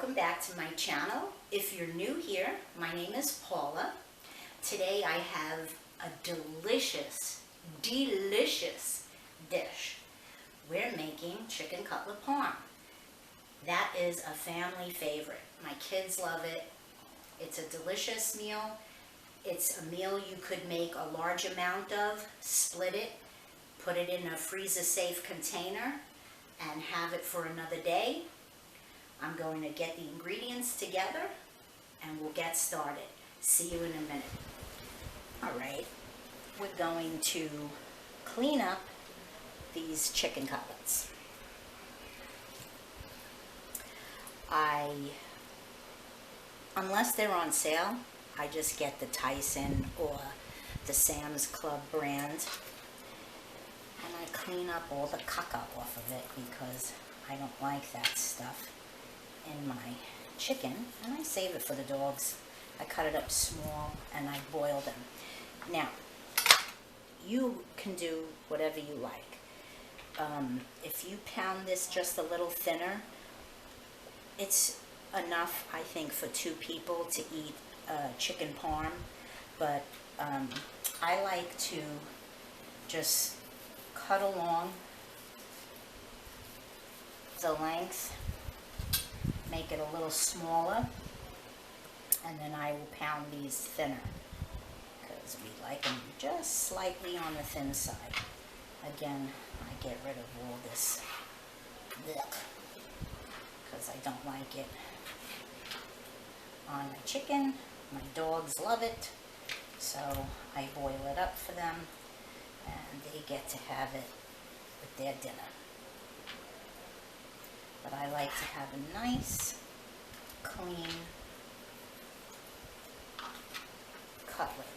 welcome back to my channel. If you're new here, my name is Paula. Today I have a delicious dish. We're making chicken cutlet parm. That is a family favorite. My kids love it. It's a delicious meal. It's a meal you could make a large amount of, split it, put it in a freezer-safe container, and have it for another day. I'm going to get the ingredients together and we'll get started. See you in a minute. Alright, we're going to clean up these chicken cutlets. Unless they're on sale, I just get the Tyson or the Sam's Club brand, and I clean up all the caca off of it because I don't like that stuff in my chicken, and I save it for the dogs. I cut it up small and I boil them. Now, you can do whatever you like. If you pound this just a little thinner, it's enough, I think, for 2 people to eat chicken parm, but I like to just cut along the length, make it a little smaller, and then I will pound these thinner because we like them just slightly on the thin side. Again, I get rid of all this because I don't like it on the chicken. My dogs love it, so I boil it up for them and they get to have it with their dinner. But I like to have a nice, clean cutlet.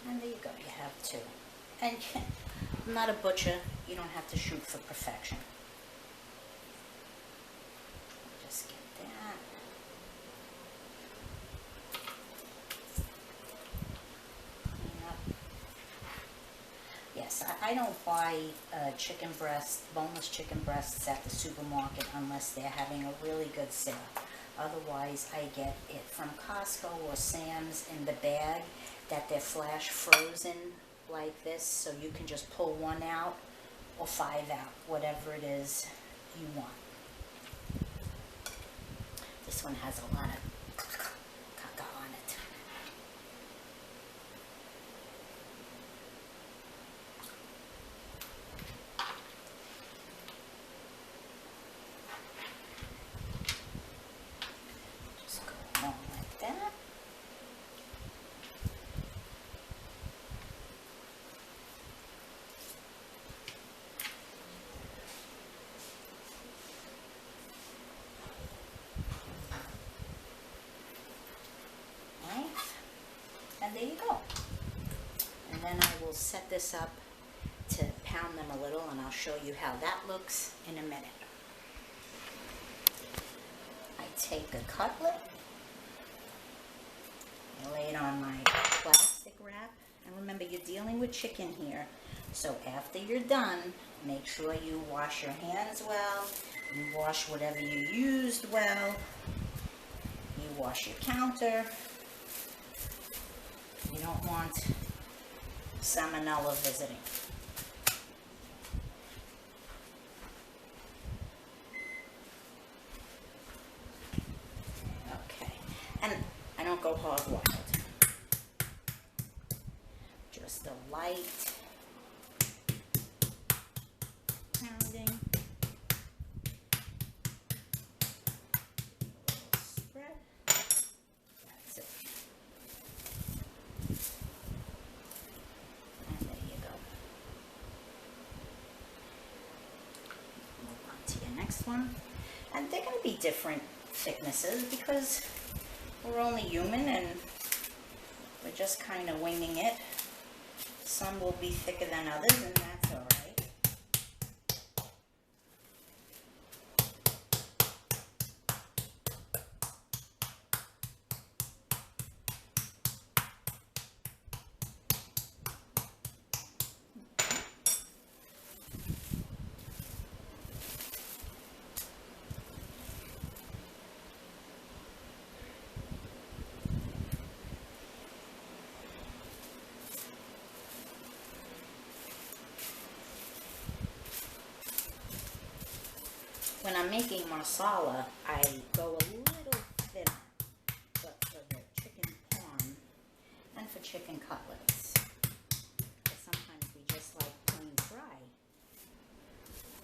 And there you go, you have 2. And I'm not a butcher, you don't have to shoot for perfection. Just get that. Clean up. Yes, I don't buy chicken breasts, boneless chicken breasts at the supermarket unless they're having a really good sale. Otherwise, I get it from Costco or Sam's in the bag that they're flash frozen like this, so you can just pull 1 out or 5 out, whatever it is you want. This one has a lot of caca on it. Just go along like that. And there you go. And then I will set this up to pound them a little, and I'll show you how that looks in a minute. I take a cutlet, I lay it on my plastic wrap, and remember, you're dealing with chicken here, so after you're done, make sure you wash your hands well, you wash whatever you used well, you wash your counter. You don't want salmonella visiting. Okay, and I don't go hog wild. Just a light pounding. Spread. That's it. One, and they're going to be different thicknesses because we're only human and we're just kind of winging it. Some will be thicker than others, and that's all right. when I'm making masala, I go a little thinner, but for the chicken parm and for chicken cutlets, because sometimes we just like plain fry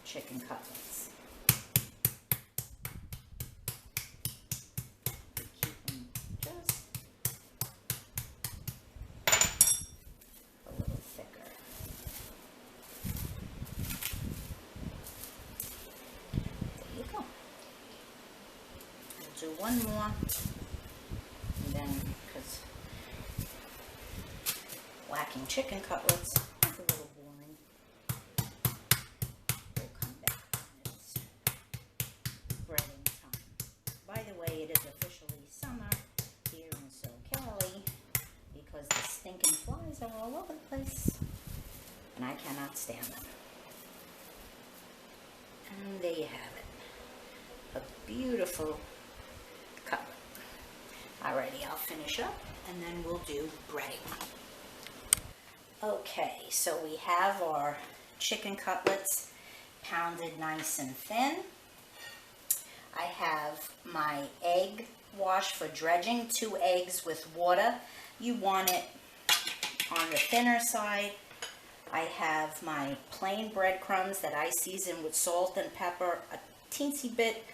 chicken cutlets. We keep them just a little thicker. There you go. We'll do one more, and then, because whacking chicken cutlets is a little boring, we'll come back when it's breading time. By the way, it is officially summer here in SoCal because the stinking flies are all over the place, and I cannot stand them. And there you have it, a beautiful cutlet. Alrighty, I'll finish up and then we'll do breading. Okay, so we have our chicken cutlets pounded nice and thin. I have my egg wash for dredging, 2 eggs with water. You want it on the thinner side. I have my plain breadcrumbs that I season with salt and pepper, a teensy bit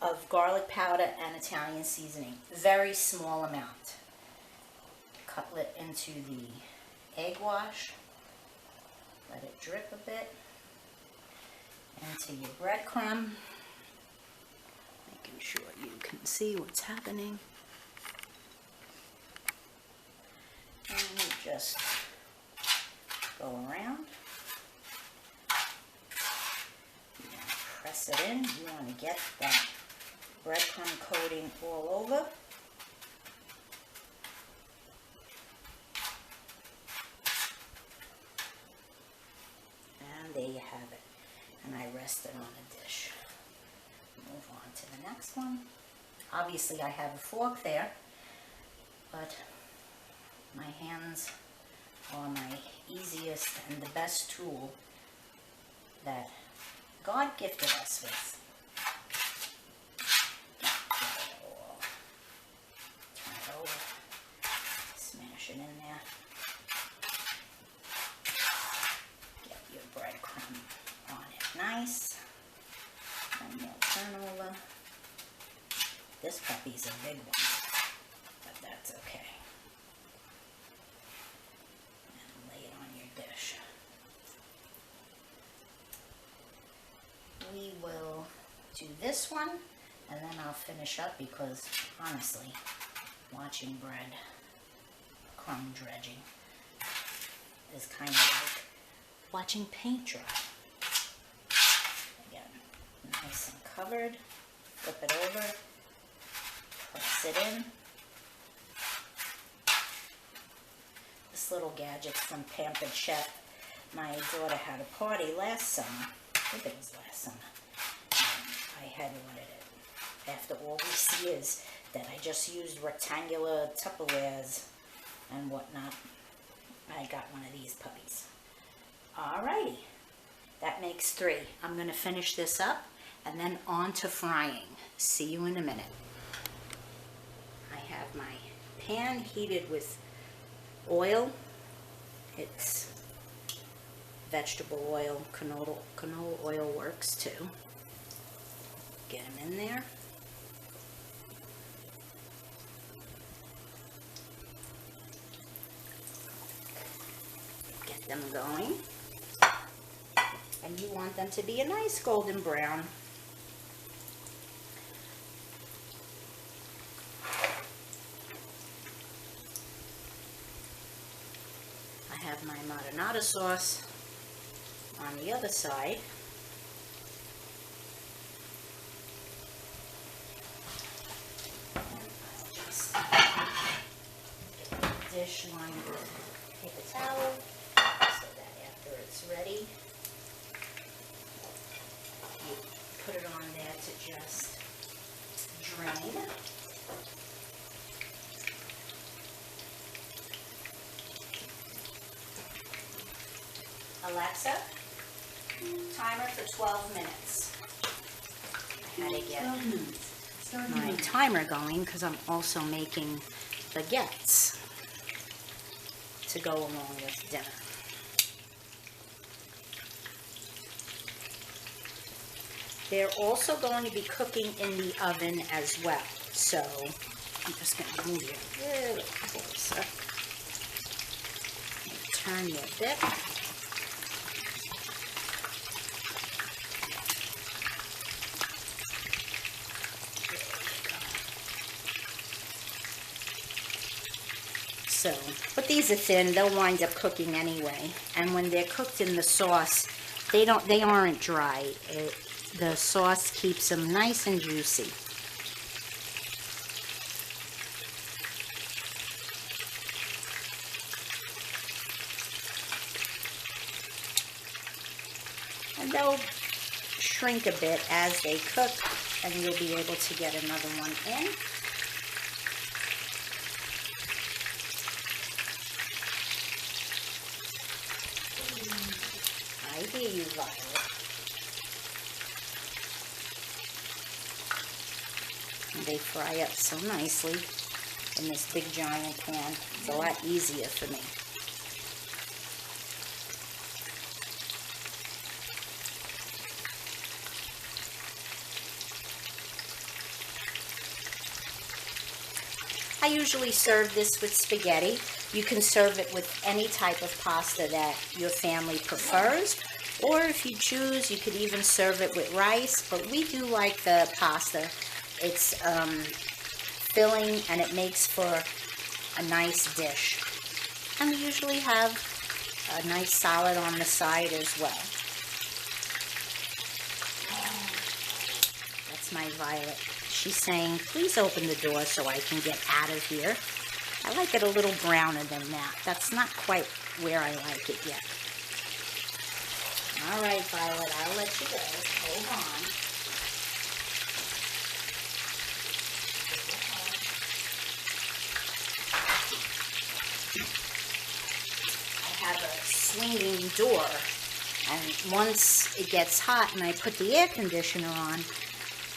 of garlic powder and Italian seasoning. Very small amount. Cutlet into the egg wash. Let it drip a bit. Into your breadcrumb. Making sure you can see what's happening. And you just go around. Press it in. You want to get that breadcrumb coating all over. And there you have it. And I rest it on a dish. Move on to the next one. Obviously I have a fork there, but my hands are my easiest and the best tool that God gifted us with. Turn it over, smash it in there. Get your breadcrumb on it nice. And we'll turn over. This puppy's a big one, but that's okay. And lay it on your dish. We will do this one, and then I'll finish up because, honestly, watching bread crumb dredging is kind of like watching paint dry. Again, nice and covered. Flip it over. Press it in. This little gadget's from Pampered Chef. My daughter had a party last summer. I think it was last summer. I had wanted it after all these years that I just used rectangular Tupperwares and whatnot. I got one of these puppies. Alrighty, that makes 3. I'm going to finish this up and then on to frying. See you in a minute. I have my pan heated with oil. It's vegetable oil, canola oil works too. Get them in there. Get them going. And you want them to be a nice golden brown. I have my marinara sauce on the other side. I'll just get the dish lined with paper towel so that after it's ready, you put it on there to just drain. Alexa, timer for 12 minutes. Gotta get my timer going because I'm also making baguettes to go along with dinner. They're also going to be cooking in the oven as well. So I'm just going to move you a little closer. Turn you a bit. So, but these are thin, they'll wind up cooking anyway. And when they're cooked in the sauce, they aren't dry. The sauce keeps them nice and juicy. And they'll shrink a bit as they cook, and you'll be able to get another one in. I hear you, Violet. And they fry up so nicely in this big giant pan. It's a lot easier for me. I usually serve this with spaghetti. You can serve it with any type of pasta that your family prefers, or if you choose, you could even serve it with rice, but we do like the pasta. It's filling and it makes for a nice dish. And we usually have a nice salad on the side as well. That's my Violet. She's saying, please open the door so I can get out of here. I like it a little browner than that. That's not quite where I like it yet. All right, Violet, I'll let you go. Hold on. I have a swinging door, and once it gets hot and I put the air conditioner on,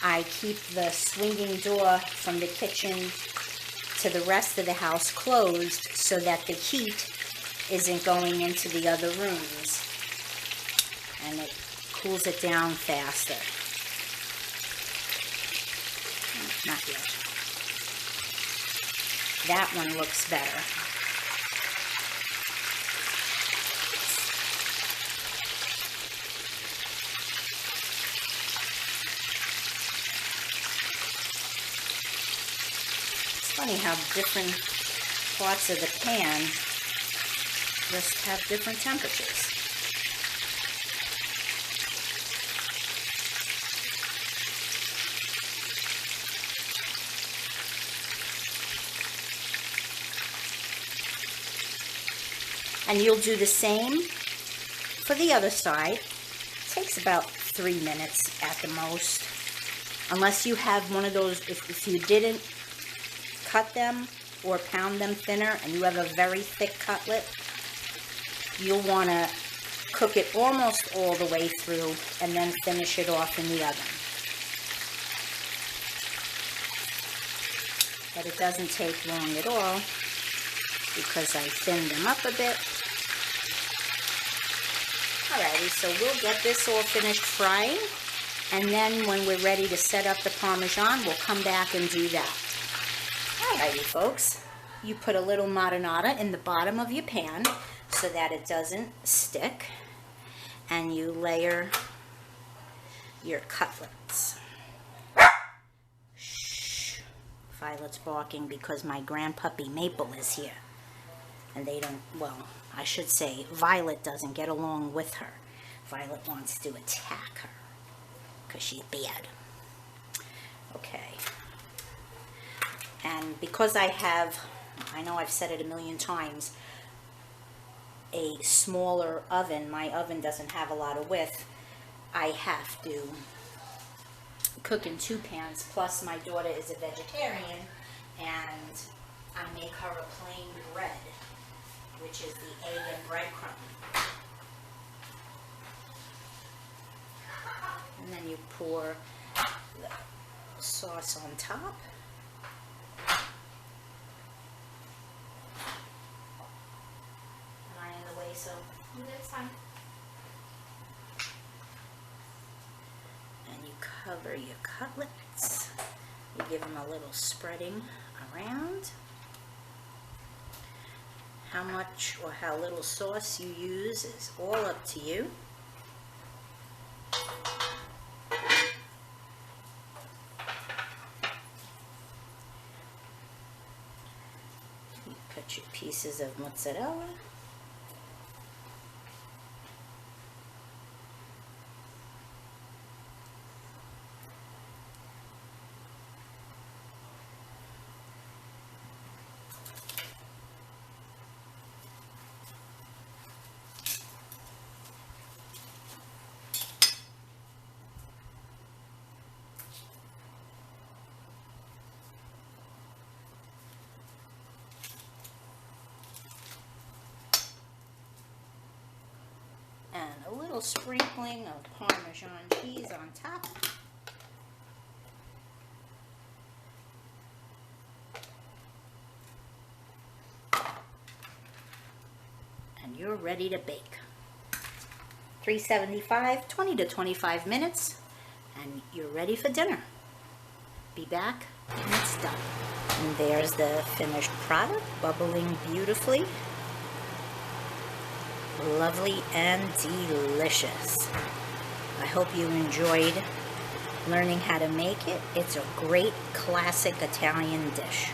I keep the swinging door from the kitchen to the rest of the house closed so that the heat isn't going into the other rooms, and it cools it down faster. Not yet. That one looks better. Funny how different parts of the pan just have different temperatures. And you'll do the same for the other side. It takes about 3 minutes at the most. Unless you have one of those, if you didn't cut them or pound them thinner and you have a very thick cutlet, you'll want to cook it almost all the way through and then finish it off in the oven. But it doesn't take long at all because I thinned them up a bit. Alrighty, so we'll get this all finished frying, and then when we're ready to set up the Parmesan, we'll come back and do that. Alrighty, folks, you put a little marinara in the bottom of your pan so that it doesn't stick, and you layer your cutlets. Shh. Violet's barking because my grandpuppy Maple is here, and they don't, well, I should say Violet doesn't get along with her. Violet wants to attack her because she's bad. Okay. And because I know I've said it a million times, a smaller oven, my oven doesn't have a lot of width, I have to cook in 2 pans, plus my daughter is a vegetarian, and I make her a plain bread, which is the egg and breadcrumb. And then you pour the sauce on top. Am I in the way? So that's fine. And you cover your cutlets. You give them a little spreading around. How much or how little sauce you use is all up to you. You cut your pieces of mozzarella. And a little sprinkling of Parmesan cheese on top. And you're ready to bake. 375, 20 to 25 minutes, and you're ready for dinner. Be back when it's done. And there's the finished product, bubbling beautifully. Lovely and delicious. I hope you enjoyed learning how to make it. It's a great classic Italian dish.